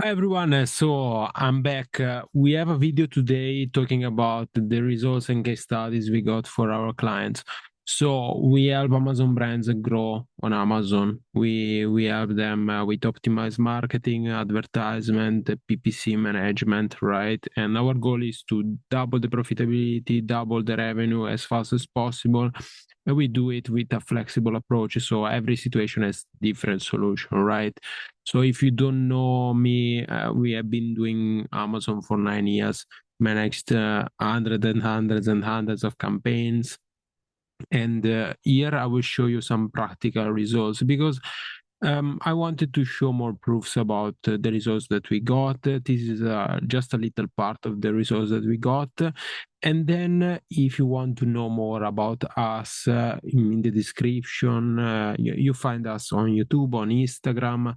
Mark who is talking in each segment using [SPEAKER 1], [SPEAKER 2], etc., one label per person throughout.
[SPEAKER 1] Hi everyone, so I'm back. We have a video today talking about the results and case studies we got for our clients. So we help Amazon brands grow on Amazon. We help them with optimized marketing, advertisement, PPC management, right? And our goal is to double the profitability, double the revenue as fast as possible. And we do it with a flexible approach. So every situation has different solution, right? So if you don't know me, we have been doing Amazon for 9 years, managed hundreds and hundreds and hundreds of campaigns. And here I will show you some practical results because I wanted to show more proofs about the results that we got. This is just a little part of the results that we got. And then, if you want to know more about us, in the description, you find us on YouTube, on Instagram.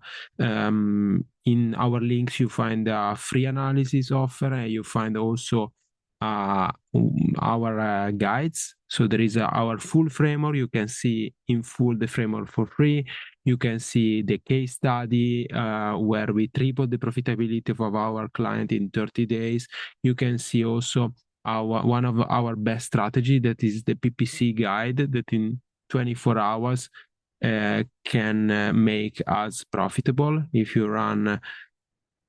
[SPEAKER 1] In our links, you find a free analysis offer, and you find also uh, our guides. So there is our full framework. You can see in full the framework for free. You can see the case study where we tripled the profitability of our client in 30 days. You can see also one of our best strategy, that is the PPC guide, that in 24 hours can make us profitable if you run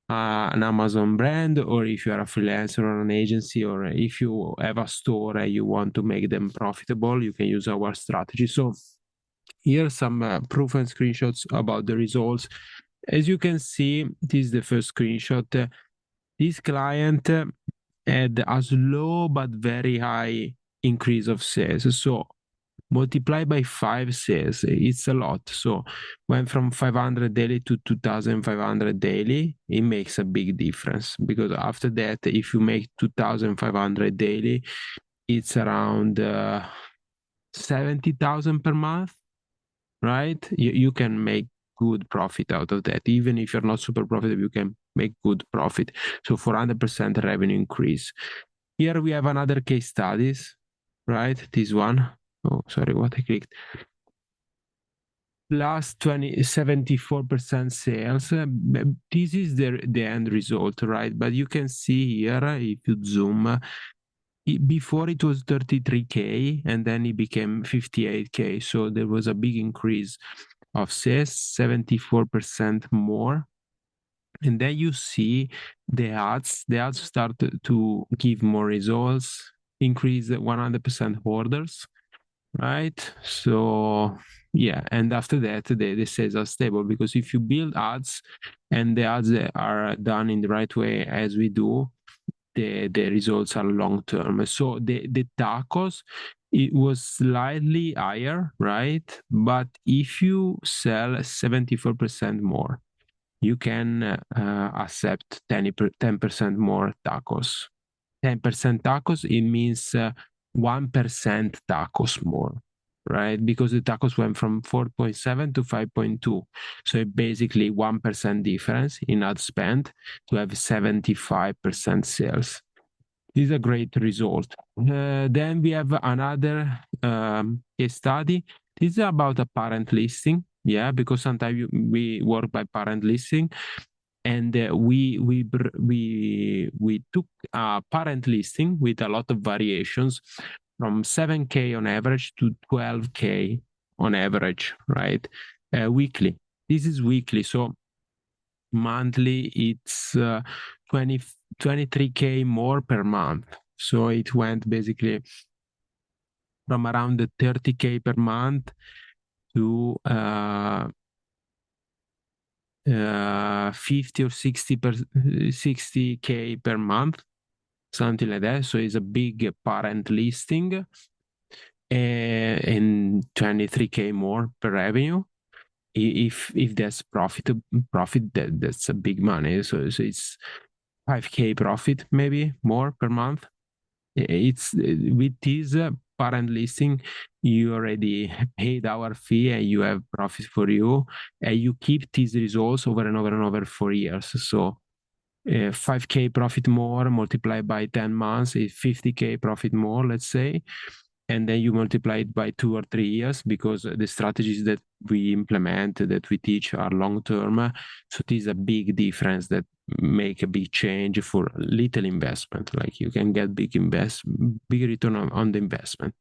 [SPEAKER 1] an Amazon brand, or if you are a freelancer or an agency, or if you have a store and you want to make them profitable, you can use our strategy. So here are some proof and screenshots about the results. As you can see, this is the first screenshot. This client had a slow but very high increase of sales. So multiply by 5 sales, it's a lot. So went from 500 daily to 2,500 daily, it makes a big difference, because after that, if you make 2,500 daily, it's around 70,000 per month, right? You can make good profit out of that. Even if you're not super profitable, you can make good profit. So 400% revenue increase. Here we have another case studies, right? This one. Oh, sorry, what I clicked. Plus 74% sales. This is the end result, right? But you can see here, if you zoom, before it was 33K and then it became 58K. So there was a big increase of sales, 74% more. And then you see the ads start to give more results, increase 100% orders, right? So yeah, and after that, the sales are stable, because if you build ads and the ads are done in the right way, as we do, the results are long term. So the tacos, it was slightly higher, right? But if you sell 74% more, you can accept 10% more tacos. 10% tacos, it means 1% tacos more, right? Because the tacos went from 4.7 to 5.2. So basically 1% difference in ad spend to have 75% sales. This is a great result. Then we have another case study. This is about a parent listing. Yeah, because sometimes we work by parent listing, and we took a parent listing with a lot of variations, from 7K on average to 12K on average, right? Weekly. This is weekly, so monthly it's 23K more per month. So it went basically from around the 30K per month to 50 or 60K per month, something like that. So it's a big parent listing, and 23K more per revenue. If that's profit, that's a big money. So it's 5K profit, maybe more per month. It's with this parent listing, you already paid our fee and you have profit for you, and you keep these results over and over and over for years. So 5K profit more multiplied by 10 months is 50K profit more, let's say. And then you multiply it by 2 or 3 years, because the strategies that we implement, that we teach, are long term. So this is a big difference that make a big change for little investment. Like you can get big return on the investment.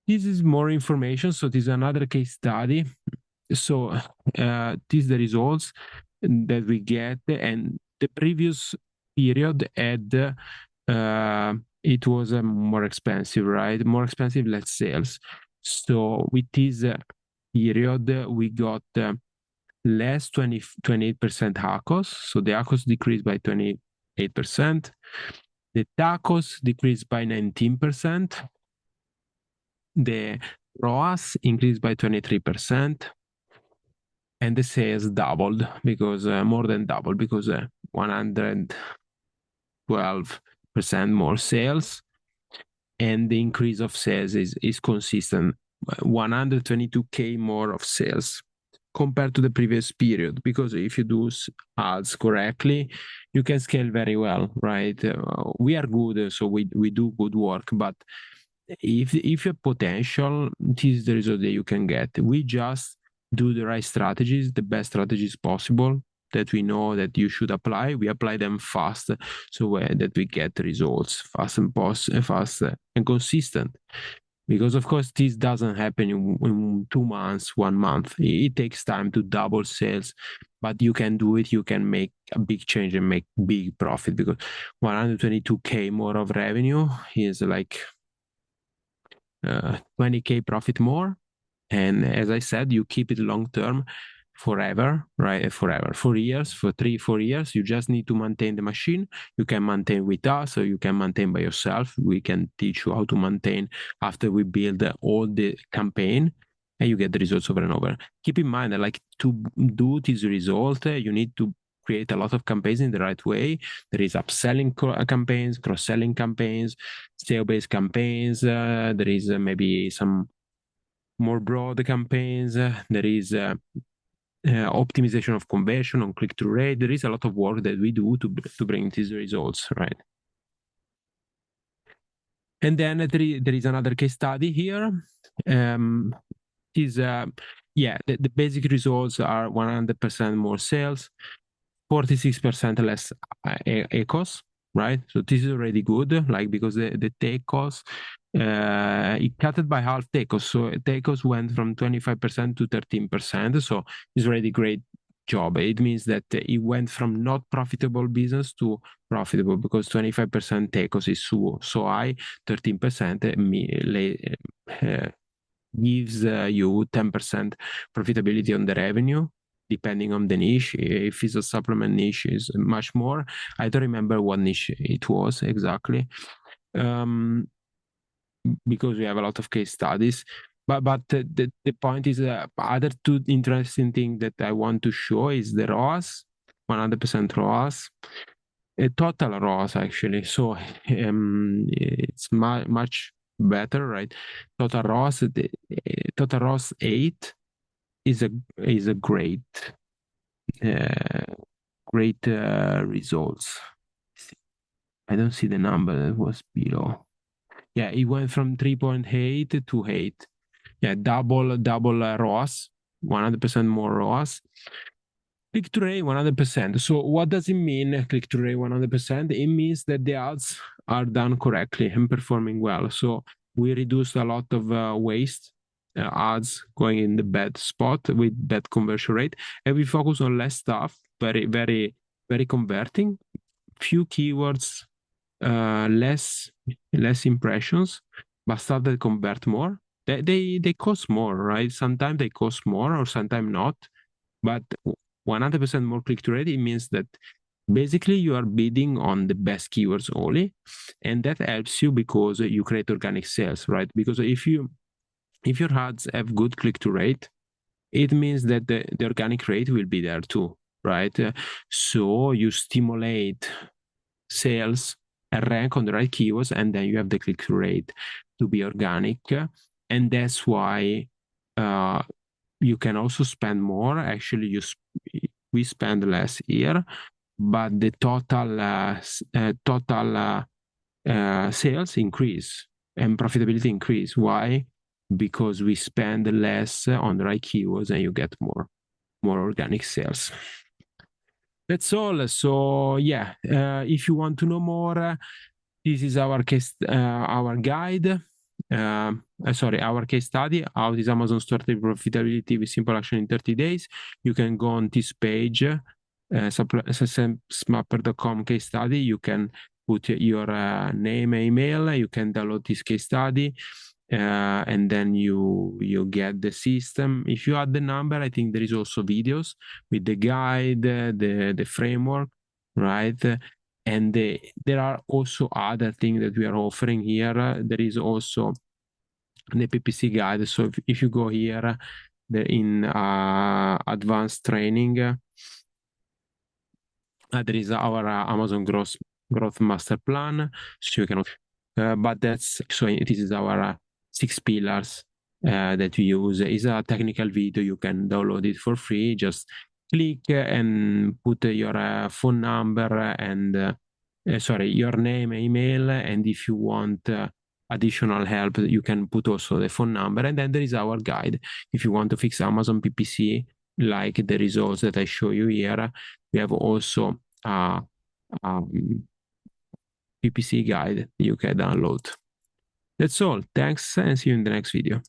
[SPEAKER 1] This is more information. So this is another case study. So these the results that we get, and the previous period had it was more expensive, right? More expensive, less sales. So with this period, we got less 28% ACOS. So the ACOS decreased by 28%. The TACOS decreased by 19%. The ROAS increased by 23%. And the sales doubled because more than doubled because 112% more sales, and the increase of sales is consistent, 122K more of sales compared to the previous period. Because if you do ads correctly, you can scale very well, right? We are good, so we do good work, but if you have potential, this is the result that you can get. We just do the right strategies, the best strategies possible that we know that you should apply. We apply them fast, so that we get results fast and consistent. Because of course this doesn't happen in 2 months, 1 month. It takes time to double sales, but you can do it. You can make a big change and make big profit, because 122K more of revenue is like 20K profit more. And as I said, you keep it long term, forever, right? Forever, 4 years, for 3-4 years. You just need to maintain the machine. You can maintain with us, or you can maintain by yourself. We can teach you how to maintain after we build all the campaign, and you get the results over and over. Keep in mind that, like, to do this result, you need to create a lot of campaigns in the right way. There is upselling campaigns, cross-selling campaigns, sale-based campaigns. There is maybe some more broad campaigns. There is optimization of conversion on click-through rate. There is a lot of work that we do to bring these results, right? And then there is another case study here. The basic results are 100% more sales, 46% less ACOS, right? So this is already good, like, because the TACOS, it cut it by half TACOS. So TACOS went from 25% to 13%. So it's already great job. It means that it went from not profitable business to profitable, because 25% TACOS is so high. 13% gives you 10% profitability on the revenue, depending on the niche. If it's a supplement niche, is much more. I don't remember what niche it was exactly, because we have a lot of case studies. But the point is, other two interesting thing that I want to show is the ROAS, 100% ROAS, total ROAS actually. So it's much better, right? Total ROAS, total ROAS 8 is a great results. I don't see the number that was below. Yeah, it went from 3.8 to 8. Yeah, double ROAS, 100% more ROAS. Click-through rate 100%. So what does it mean, click-through rate 100%? It means that the ads are done correctly and performing well. So we reduced a lot of waste, ads going in the bad spot with bad conversion rate, and we focus on less stuff, very, very, very converting, few keywords, less impressions, but stuff that convert more. They cost more, right? Sometimes they cost more, or sometimes not. But 100% more click-through rate, it means that basically you are bidding on the best keywords only, and that helps you because you create organic sales, right? Because if your ads have good click-through rate, it means that the organic rate will be there too, right? So you stimulate sales and rank on the right keywords, and then you have the click-through rate to be organic. And that's why you can also spend more. Actually, we spend less here, but the total sales increase and profitability increase. Why? Because we spend less on the right keywords, and you get more organic sales. That's all. So yeah, if you want to know more, this is our case, our guide. Sorry, our case study. How this Amazon started profitability with simple action in 30 days. You can go on this page, successmapper.com case study. You can put your name, email. You can download this case study. And then you get the system. If you add the number, I think there is also videos with the guide, the framework, right? And there are also other things that we are offering here. There is also the PPC guide. So if you go here in advanced training, there is our Amazon growth master plan. So you can, but that's so this is our 6 pillars that we use. Is a technical video. You can download it for free. Just click and put your phone number and sorry, your name, email, and if you want additional help, you can put also the phone number. And then there is our guide. If you want to fix Amazon PPC, like the results that I show you here, we have also a PPC guide you can download. That's all. Thanks and see you in the next video.